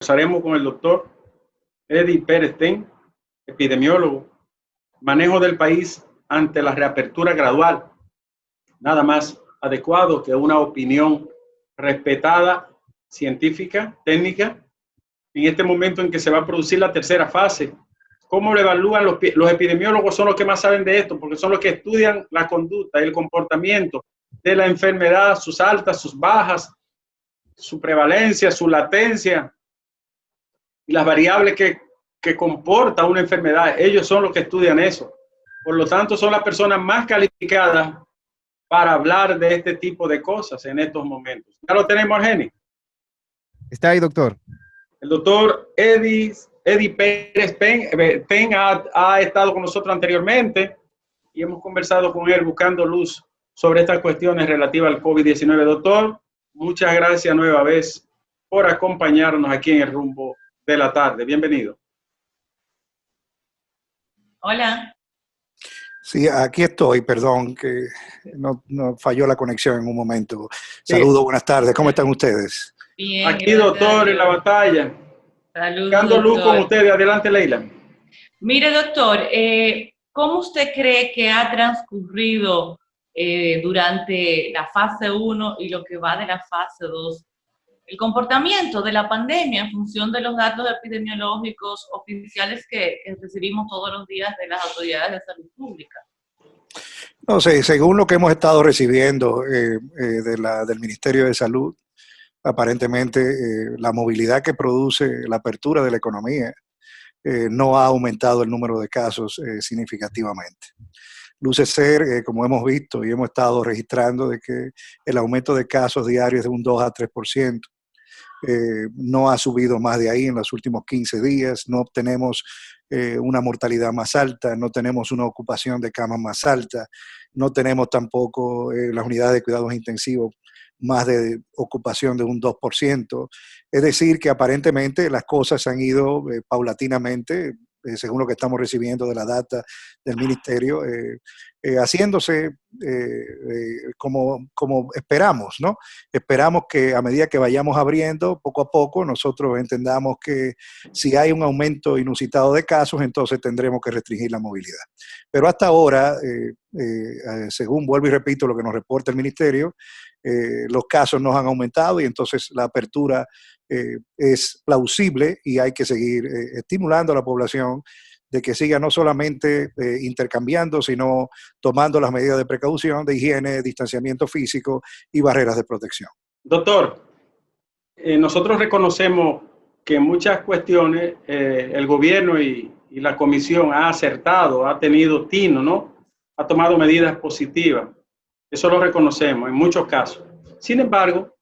Conversaremos con el doctor Eddie Pérez Ten, epidemiólogo, manejo del país ante la reapertura gradual. Nada más adecuado que una opinión respetada, científica, técnica, en este momento en que se va a producir la tercera fase. ¿Cómo lo evalúan los epidemiólogos? Son los que más saben de esto, porque son los que estudian la conducta, el comportamiento de la enfermedad, sus altas, sus bajas, su prevalencia, su latencia y las variables que comporta una enfermedad. Ellos son los que estudian eso. Por lo tanto, son las personas más calificadas para hablar de este tipo de cosas en estos momentos. ¿Ya lo tenemos, Argeni? Está ahí, doctor. El doctor Eddie Pérez Ten ha estado con nosotros anteriormente y hemos conversado con él buscando luz sobre estas cuestiones relativas al COVID-19. Doctor, muchas gracias nueva vez por acompañarnos aquí en el rumbo de la tarde. Bienvenido. Hola. Sí, aquí estoy, perdón, que no falló la conexión en un momento. Saludos, buenas tardes, ¿cómo están ustedes? Bien, aquí, doctor, en la batalla. Saludos, buscando luz doctor. con ustedes. Adelante, Leila. Mire, doctor, ¿cómo usted cree que ha transcurrido durante la fase 1 y lo que va de la fase 2 el comportamiento de la pandemia en función de los datos epidemiológicos oficiales que recibimos todos los días de las autoridades de salud pública? No sé, según lo que hemos estado recibiendo del Ministerio de Salud, aparentemente la movilidad que produce la apertura de la economía no ha aumentado el número de casos significativamente. Luce ser, como hemos visto y hemos estado registrando, de que el aumento de casos diarios es de un 2 a 3%. No ha subido más de ahí en los últimos 15 días, no obtenemos una mortalidad más alta, no tenemos una ocupación de camas más alta, no tenemos tampoco las unidades de cuidados intensivos más de ocupación de un 2%. Es decir, que aparentemente las cosas han ido paulatinamente, según lo que estamos recibiendo de la data del ministerio, haciéndose como esperamos, ¿no? Esperamos que a medida que vayamos abriendo, poco a poco, nosotros entendamos que si hay un aumento inusitado de casos, entonces tendremos que restringir la movilidad. Pero hasta ahora, según vuelvo y repito lo que nos reporta el ministerio, los casos no han aumentado y entonces la apertura es plausible y hay que seguir estimulando a la población de que siga no solamente intercambiando, sino tomando las medidas de precaución, de higiene, distanciamiento físico y barreras de protección. Doctor, nosotros reconocemos que en muchas cuestiones el gobierno y la comisión ha acertado, ha tenido tino, ¿no? Ha tomado medidas positivas. Eso lo reconocemos en muchos casos. Sin embargo,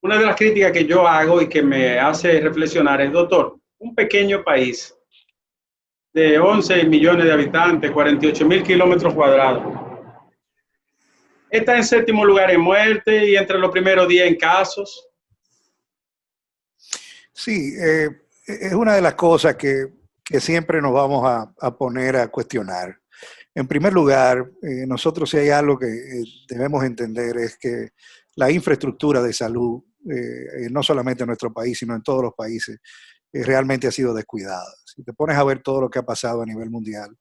una de las críticas que yo hago y que me hace reflexionar es, doctor, un pequeño país de 11 millones de habitantes, 48,000 kilómetros cuadrados, está en séptimo lugar en muerte y entre los primeros 10 en casos. Sí, es una de las cosas que siempre nos vamos a poner a cuestionar. En primer lugar, nosotros si hay algo que debemos entender es que la infraestructura de salud, no solamente en nuestro país, sino en todos los países, realmente ha sido descuidada. Si te pones a ver todo lo que ha pasado a nivel mundial,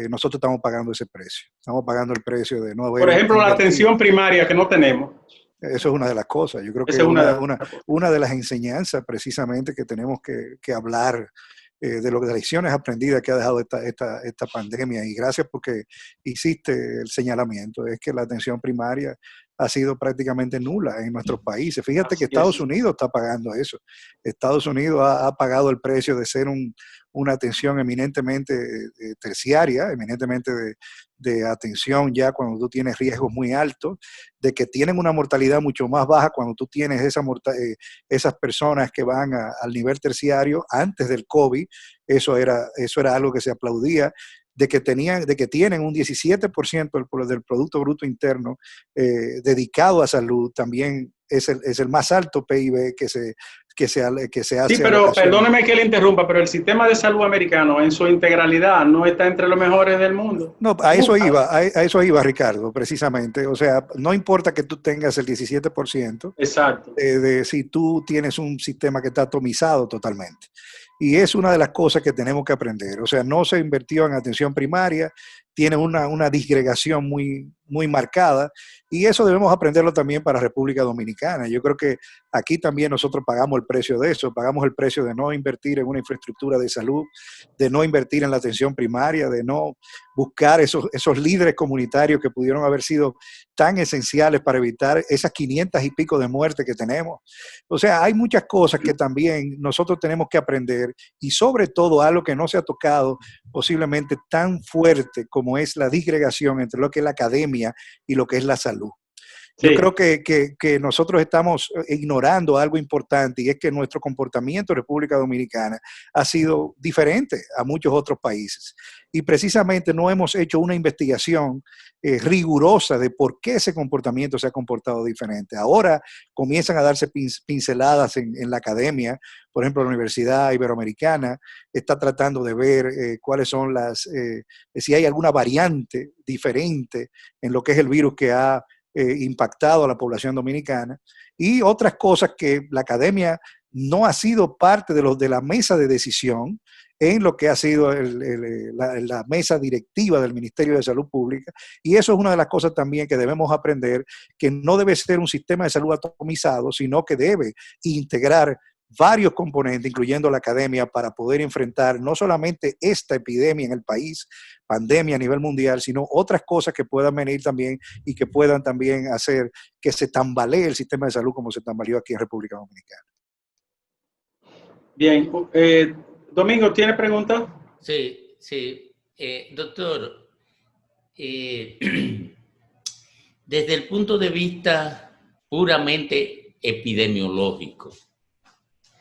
nosotros estamos pagando ese precio. Estamos pagando el precio de no haber... Por ejemplo, la atención primaria que no tenemos. Eso es una de las cosas. Yo creo que es una de las enseñanzas precisamente que tenemos que hablar de las lecciones aprendidas que ha dejado esta pandemia. Y gracias porque hiciste el señalamiento. Es que la atención primaria ha sido prácticamente nula en nuestros países. Fíjate que Estados Unidos está pagando eso. Estados Unidos ha pagado el precio de ser una atención eminentemente terciaria, eminentemente de atención ya cuando tú tienes riesgos muy altos, de que tienen una mortalidad mucho más baja cuando tú tienes esas personas que van al nivel terciario antes del COVID. Eso era algo que se aplaudía. De que tienen un 17% del Producto Bruto Interno dedicado a salud, también es el más alto PIB que que se hace. Sí, pero perdóneme que le interrumpa, pero el sistema de salud americano en su integralidad no está entre los mejores del mundo. No, a eso iba, Ricardo, precisamente. O sea, no importa que tú tengas el 17%, exacto, de si tú tienes un sistema que está atomizado totalmente. Y es una de las cosas que tenemos que aprender. O sea, no se invirtió en atención primaria, tiene una disgregación muy marcada, y eso debemos aprenderlo también para República Dominicana. Yo creo que aquí también nosotros pagamos el precio de eso, pagamos el precio de no invertir en una infraestructura de salud, de no invertir en la atención primaria, de no buscar esos líderes comunitarios que pudieron haber sido tan esenciales para evitar esas 500 y pico de muertes que tenemos. O sea, hay muchas cosas que también nosotros tenemos que aprender, y sobre todo algo que no se ha tocado posiblemente tan fuerte como es la disgregación entre lo que es la academia y lo que es la salud. Yo creo que nosotros estamos ignorando algo importante, y es que nuestro comportamiento en República Dominicana ha sido diferente a muchos otros países. Y precisamente no hemos hecho una investigación rigurosa de por qué ese comportamiento se ha comportado diferente. Ahora comienzan a darse pinceladas en la academia. Por ejemplo, la Universidad Iberoamericana está tratando de ver cuáles son si hay alguna variante diferente en lo que es el virus que ha impactado a la población dominicana, y otras cosas que la academia no ha sido parte de la mesa de decisión en lo que ha sido la mesa directiva del Ministerio de Salud Pública. Y eso es una de las cosas también que debemos aprender, que no debe ser un sistema de salud atomizado, sino que debe integrar varios componentes, incluyendo la academia, para poder enfrentar no solamente esta epidemia en el país, pandemia a nivel mundial, sino otras cosas que puedan venir también y que puedan también hacer que se tambalee el sistema de salud como se tambaleó aquí en República Dominicana. Bien, Domingo, ¿tiene preguntas? Sí. Doctor, desde el punto de vista puramente epidemiológico,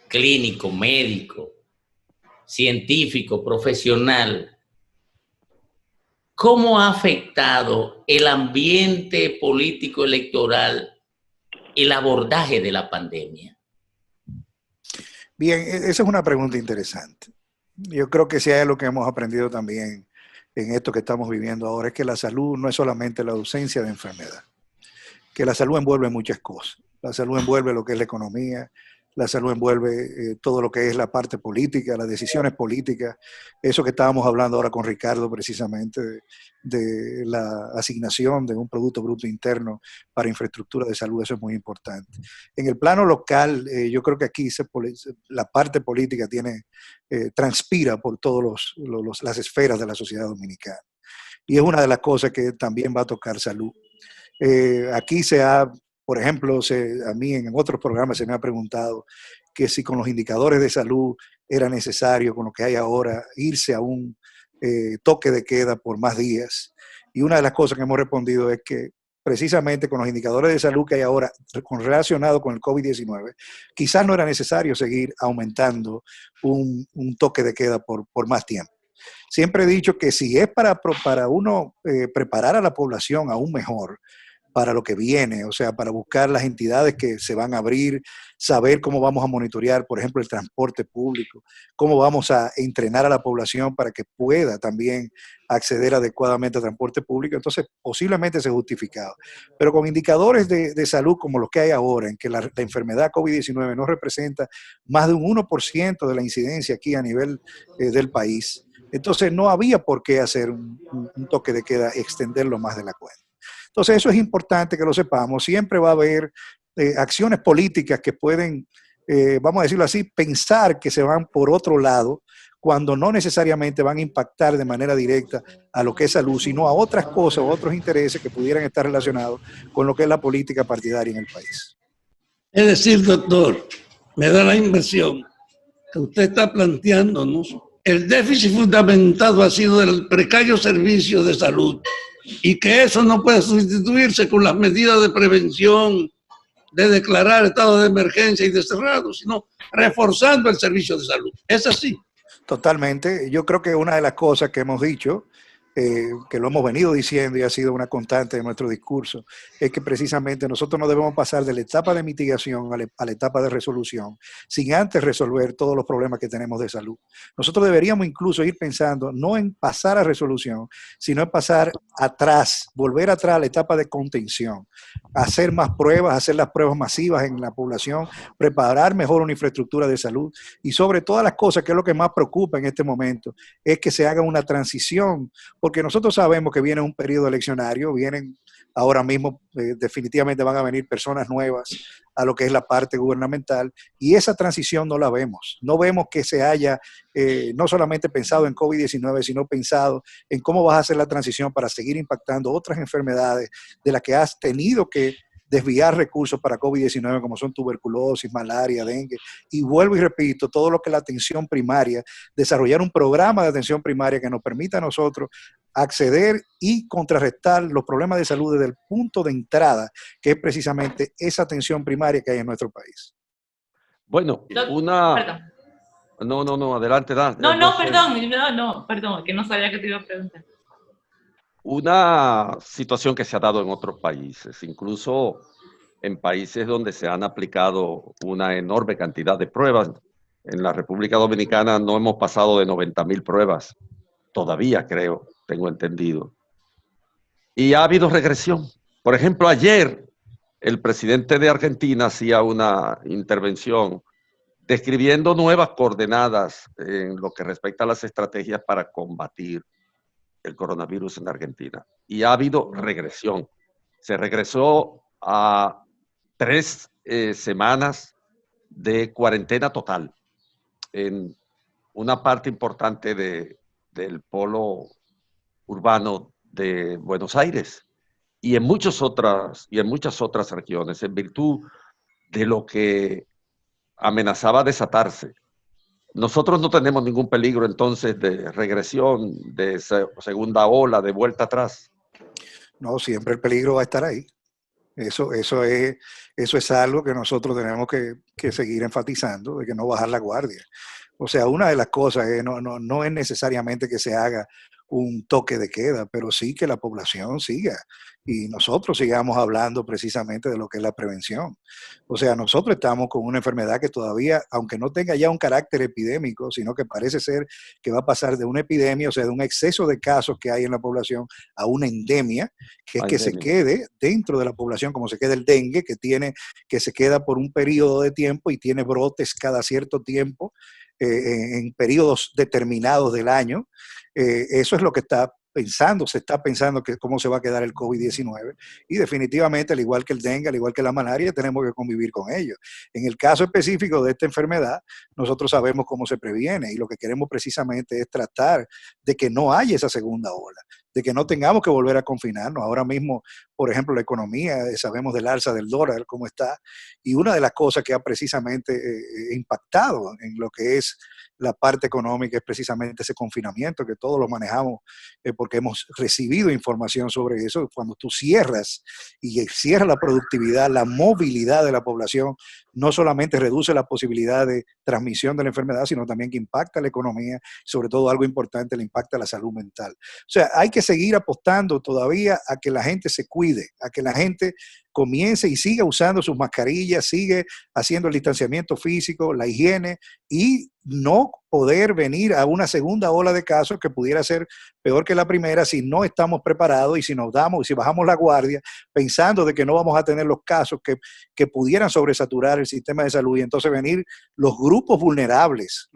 clínico, médico, científico, profesional, ¿cómo ha afectado el ambiente político electoral el abordaje de la pandemia? Bien, esa es una pregunta interesante. Yo creo que si hay algo que hemos aprendido también en esto que estamos viviendo ahora, es que la salud no es solamente la ausencia de enfermedad, que la salud envuelve muchas cosas. La salud envuelve lo que es la economía, la salud envuelve todo lo que es la parte política, las decisiones políticas, eso que estábamos hablando ahora con Ricardo precisamente, de la asignación de un Producto Bruto Interno para infraestructura de salud. Eso es muy importante. En el plano local, yo creo que aquí la parte política transpira por todas las esferas de la sociedad dominicana. Y es una de las cosas que también va a tocar salud. Aquí por ejemplo, a mí en otros programas se me ha preguntado que si con los indicadores de salud era necesario, con lo que hay ahora, irse a un toque de queda por más días. Y una de las cosas que hemos respondido es que precisamente con los indicadores de salud que hay ahora relacionados con el COVID-19, quizás no era necesario seguir aumentando un toque de queda por más tiempo. Siempre he dicho que si es para uno preparar a la población aún mejor para lo que viene, o sea, para buscar las entidades que se van a abrir, saber cómo vamos a monitorear, por ejemplo, el transporte público, cómo vamos a entrenar a la población para que pueda también acceder adecuadamente al transporte público, entonces posiblemente se justificaba. Pero con indicadores de salud como los que hay ahora, en que la enfermedad COVID-19 no representa más de un 1% de la incidencia aquí a nivel del país, entonces no había por qué hacer un toque de queda, extenderlo más de la cuenta. Entonces eso es importante que lo sepamos. Siempre va a haber acciones políticas que pueden, vamos a decirlo así, pensar que se van por otro lado, cuando no necesariamente van a impactar de manera directa a lo que es salud, sino a otras cosas o otros intereses que pudieran estar relacionados con lo que es la política partidaria en el país. Es decir, doctor, me da la impresión que usted está planteándonos el déficit fundamentado ha sido el precario servicio de salud, y que eso no puede sustituirse con las medidas de prevención, de declarar estado de emergencia y de cerrado, sino reforzando el servicio de salud. ¿Es así? Totalmente. Yo creo que una de las cosas que hemos dicho que lo hemos venido diciendo y ha sido una constante de nuestro discurso, es que precisamente nosotros no debemos pasar de la etapa de mitigación a la etapa de resolución sin antes resolver todos los problemas que tenemos de salud. Nosotros deberíamos incluso ir pensando no en pasar a resolución, sino en pasar atrás, volver atrás a la etapa de contención, hacer más pruebas, hacer las pruebas masivas en la población, preparar mejor una infraestructura de salud y sobre todas las cosas, que es lo que más preocupa en este momento, es que se haga una transición, porque nosotros sabemos que viene un periodo eleccionario, vienen ahora mismo, definitivamente van a venir personas nuevas a lo que es la parte gubernamental, y esa transición no la vemos. No vemos que se haya no solamente pensado en COVID-19, sino pensado en cómo vas a hacer la transición para seguir impactando otras enfermedades de las que has tenido que desviar recursos para COVID-19, como son tuberculosis, malaria, dengue, y vuelvo y repito, todo lo que es la atención primaria, desarrollar un programa de atención primaria que nos permita a nosotros acceder y contrarrestar los problemas de salud desde el punto de entrada, que es precisamente esa atención primaria que hay en nuestro país. Bueno, Perdón. No, adelante, Dan. Perdón, que no sabía que te iba a preguntar. Una situación que se ha dado en otros países, incluso en países donde se han aplicado una enorme cantidad de pruebas. En la República Dominicana no hemos pasado de 90.000 pruebas, todavía creo, tengo entendido. Y ha habido regresión. Por ejemplo, ayer el presidente de Argentina hacía una intervención describiendo nuevas coordenadas en lo que respecta a las estrategias para combatir el coronavirus en Argentina. Y ha habido regresión. Se regresó a 3 semanas de cuarentena total en una parte importante del polo urbano de Buenos Aires y en muchas otras regiones, en virtud de lo que amenazaba desatarse. Nosotros no tenemos ningún peligro entonces de regresión, de segunda ola, de vuelta atrás. No, siempre el peligro va a estar ahí. Eso es algo que nosotros tenemos que seguir enfatizando, de que no bajar la guardia. O sea, una de las cosas es, no es necesariamente que se haga un toque de queda, pero sí que la población siga y nosotros sigamos hablando precisamente de lo que es la prevención. O sea, nosotros estamos con una enfermedad que todavía, aunque no tenga ya un carácter epidémico, sino que parece ser que va a pasar de una epidemia, o sea, de un exceso de casos que hay en la población a una endemia, que es que se quede dentro de la población, como se queda el dengue, que se queda por un periodo de tiempo y tiene brotes cada cierto tiempo, en periodos determinados del año. Eso es lo que se está pensando que cómo se va a quedar el COVID-19 y definitivamente, al igual que el dengue, al igual que la malaria, tenemos que convivir con ellos. En el caso específico de esta enfermedad, nosotros sabemos cómo se previene y lo que queremos precisamente es tratar de que no haya esa segunda ola, de que no tengamos que volver a confinarnos. Ahora mismo, por ejemplo, la economía, sabemos del alza del dólar, cómo está, y una de las cosas que ha precisamente impactado en lo que es la parte económica es precisamente ese confinamiento, que todos lo manejamos porque hemos recibido información sobre eso. Cuando tú cierras y cierras la productividad, la movilidad de la población, no solamente reduce la posibilidad de transmisión de la enfermedad, sino también que impacta la economía, sobre todo algo importante, le impacta la salud mental. O sea, hay que seguir apostando todavía a que la gente se cuide, a que la gente comience y siga usando sus mascarillas, sigue haciendo el distanciamiento físico, la higiene, y no poder venir a una segunda ola de casos que pudiera ser peor que la primera si no estamos preparados y si si bajamos la guardia pensando de que no vamos a tener los casos que pudieran sobresaturar el sistema de salud, y entonces venir los grupos vulnerables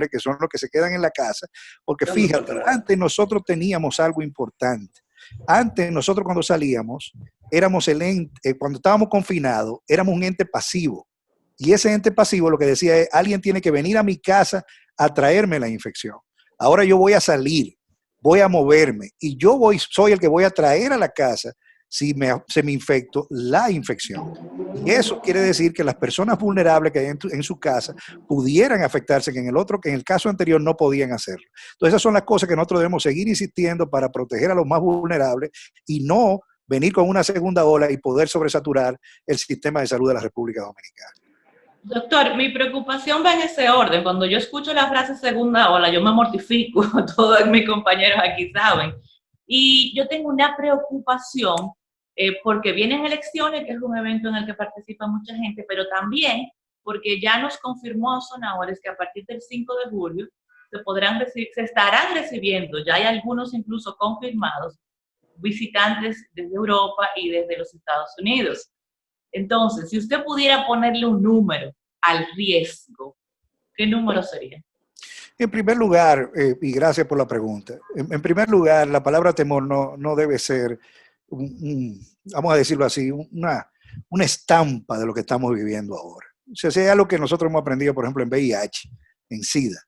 que son los que se quedan en la casa, porque fíjate, antes nosotros teníamos algo importante. Antes nosotros cuando salíamos, cuando estábamos confinados, éramos un ente pasivo. Y ese ente pasivo lo que decía es, alguien tiene que venir a mi casa a traerme la infección. Ahora yo voy a salir, voy a moverme y soy el que voy a traer a la casa, si se me infecto, la infección. Y eso quiere decir que las personas vulnerables que hay en su casa pudieran afectarse, que en el caso anterior no podían hacerlo. Entonces esas son las cosas que nosotros debemos seguir insistiendo para proteger a los más vulnerables y no venir con una segunda ola y poder sobresaturar el sistema de salud de la República Dominicana. Doctor, mi preocupación va en ese orden. Cuando yo escucho la frase segunda ola, yo me mortifico, todos mis compañeros aquí saben. Y yo tengo una preocupación porque vienen elecciones, que es un evento en el que participa mucha gente, pero también porque ya nos confirmó Sonadores que a partir del 5 de julio se estarán recibiendo, ya hay algunos incluso confirmados, visitantes desde Europa y desde los Estados Unidos. Entonces, si usted pudiera ponerle un número al riesgo, ¿qué número sería? En primer lugar, y gracias por la pregunta, en primer lugar, la palabra temor no debe ser, vamos a decirlo así, una estampa de lo que estamos viviendo ahora. O sea, si hay algo que nosotros hemos aprendido, por ejemplo, en VIH, en SIDA,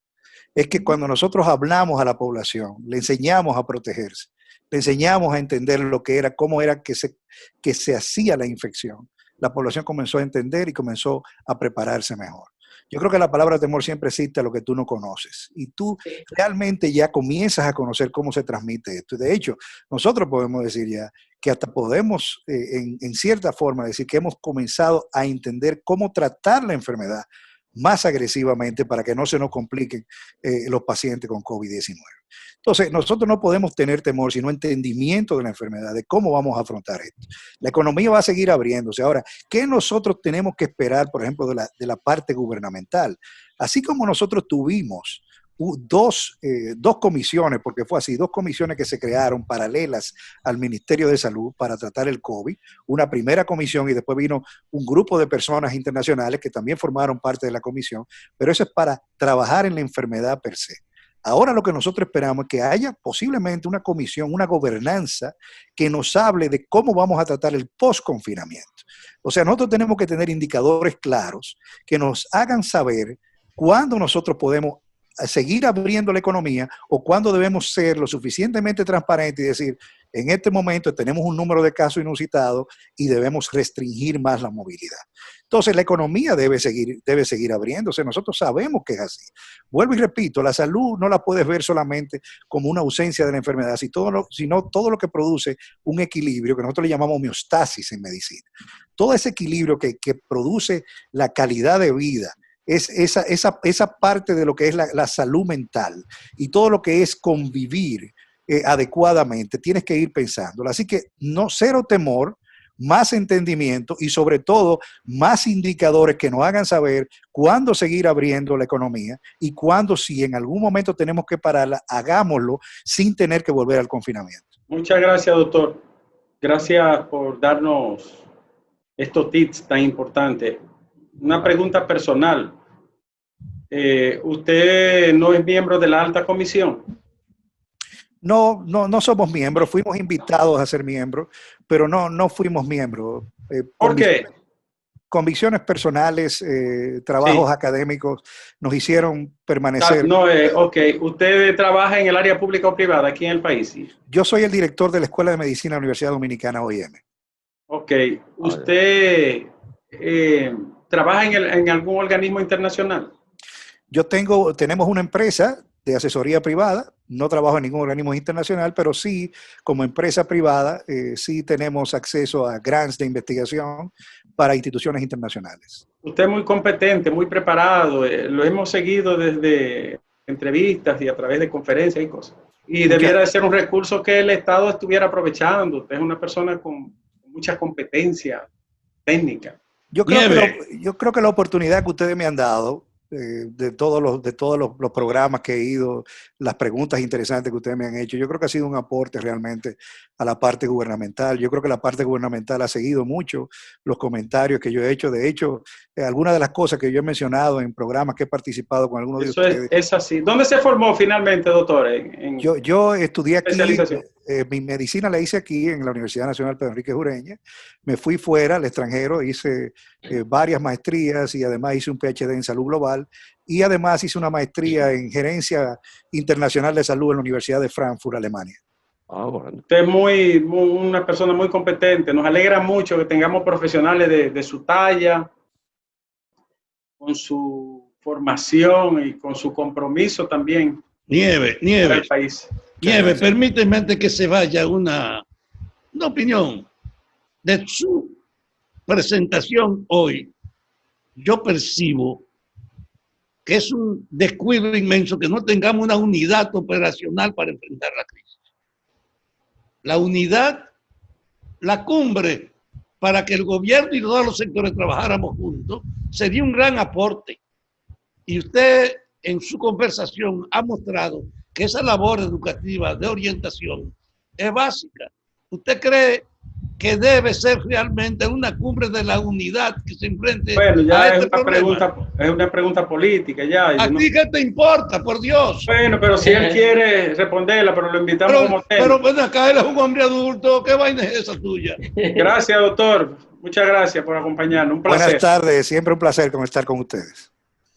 es que cuando nosotros hablamos a la población, le enseñamos a protegerse, le enseñamos a entender lo que era, cómo era que se hacía la infección, la población comenzó a entender y comenzó a prepararse mejor. Yo creo que la palabra temor siempre existe a lo que tú no conoces y tú realmente ya comienzas a conocer cómo se transmite esto. De hecho, nosotros podemos decir ya que hasta podemos en cierta forma decir que hemos comenzado a entender cómo tratar la enfermedad más agresivamente para que no se nos compliquen los pacientes con COVID-19. Entonces, nosotros no podemos tener temor, sino entendimiento de la enfermedad, de cómo vamos a afrontar esto. La economía va a seguir abriéndose. Ahora, ¿qué nosotros tenemos que esperar, por ejemplo, de la parte gubernamental? Así como nosotros tuvimos dos comisiones, porque fue así, dos comisiones que se crearon paralelas al Ministerio de Salud para tratar el COVID, una primera comisión y después vino un grupo de personas internacionales que también formaron parte de la comisión, pero eso es para trabajar en la enfermedad per se. Ahora lo que nosotros esperamos es que haya posiblemente una comisión, una gobernanza que nos hable de cómo vamos a tratar el post-confinamiento. O sea, nosotros tenemos que tener indicadores claros que nos hagan saber cuándo nosotros podemos seguir abriendo la economía o cuándo debemos ser lo suficientemente transparentes y decir, en este momento tenemos un número de casos inusitados y debemos restringir más la movilidad. Entonces la economía debe seguir abriéndose, nosotros sabemos que es así. Vuelvo y repito, la salud no la puedes ver solamente como una ausencia de la enfermedad, sino todo lo que produce un equilibrio, que nosotros le llamamos homeostasis en medicina. Todo ese equilibrio que produce la calidad de vida, es esa parte de lo que es la salud mental y todo lo que es convivir adecuadamente, tienes que ir pensándolo. Así que cero temor, más entendimiento y sobre todo más indicadores que nos hagan saber cuándo seguir abriendo la economía y cuándo, si en algún momento tenemos que pararla, hagámoslo sin tener que volver al confinamiento. Muchas gracias, doctor. Gracias por darnos estos tips tan importantes. Una pregunta personal. ¿Usted no es miembro de la alta comisión? No somos miembros, fuimos invitados a ser miembros, pero no fuimos miembros. ¿Por qué? Convicciones personales, trabajos académicos nos hicieron permanecer. Ok. ¿Usted trabaja en el área pública o privada aquí en el país? ¿Sí? Yo soy el director de la Escuela de Medicina de la Universidad Dominicana, OIM. Ok. ¿Usted trabaja en algún organismo internacional? Tenemos una empresa de asesoría privada, no trabajo en ningún organismo internacional, pero sí, como empresa privada, sí tenemos acceso a grants de investigación para instituciones internacionales. Usted es muy competente, muy preparado, lo hemos seguido desde entrevistas y a través de conferencias y cosas. Y debiera de ser un recurso que el Estado estuviera aprovechando. Usted es una persona con mucha competencia técnica. Yo creo que la oportunidad que ustedes me han dado, de todos los programas que he ido, las preguntas interesantes que ustedes me han hecho, yo creo que ha sido un aporte realmente a la parte gubernamental. Yo creo que la parte gubernamental ha seguido mucho los comentarios que yo he hecho. De hecho, algunas de las cosas que yo he mencionado en programas que he participado con algunos de ustedes. Es así. ¿Dónde se formó finalmente, doctor? Yo estudié aquí, mi medicina la hice aquí en la Universidad Nacional Pedro Enrique Ureña. Me fui fuera al extranjero, hice varias maestrías y además hice un PhD en salud global y además hice una maestría en gerencia internacional de salud en la Universidad de Frankfurt, Alemania. Bueno. Usted es una persona muy competente. Nos alegra mucho que tengamos profesionales de su talla, con su formación y con su compromiso también. Nieve. El país. Nieve, permíteme antes que se vaya una opinión de su presentación hoy. yo percibo que es un descuido inmenso que no tengamos una unidad operacional para enfrentar la crisis. La unidad, la cumbre, para que el gobierno y todos los sectores trabajáramos juntos, sería un gran aporte. Y usted en su conversación ha mostrado que esa labor educativa de orientación es básica. ¿Usted cree que debe ser realmente una cumbre de la unidad que se enfrente Bueno, ya a es este una problema? es una pregunta política ya. ¿A ti qué te importa, por Dios? Bueno, pero si él quiere responderla, pero lo invitamos como tema. Pero ven acá, él es un hombre adulto, ¿qué vaina es esa tuya? Gracias, doctor. Muchas gracias por acompañarnos. Un placer. Buenas tardes, siempre un placer estar con ustedes.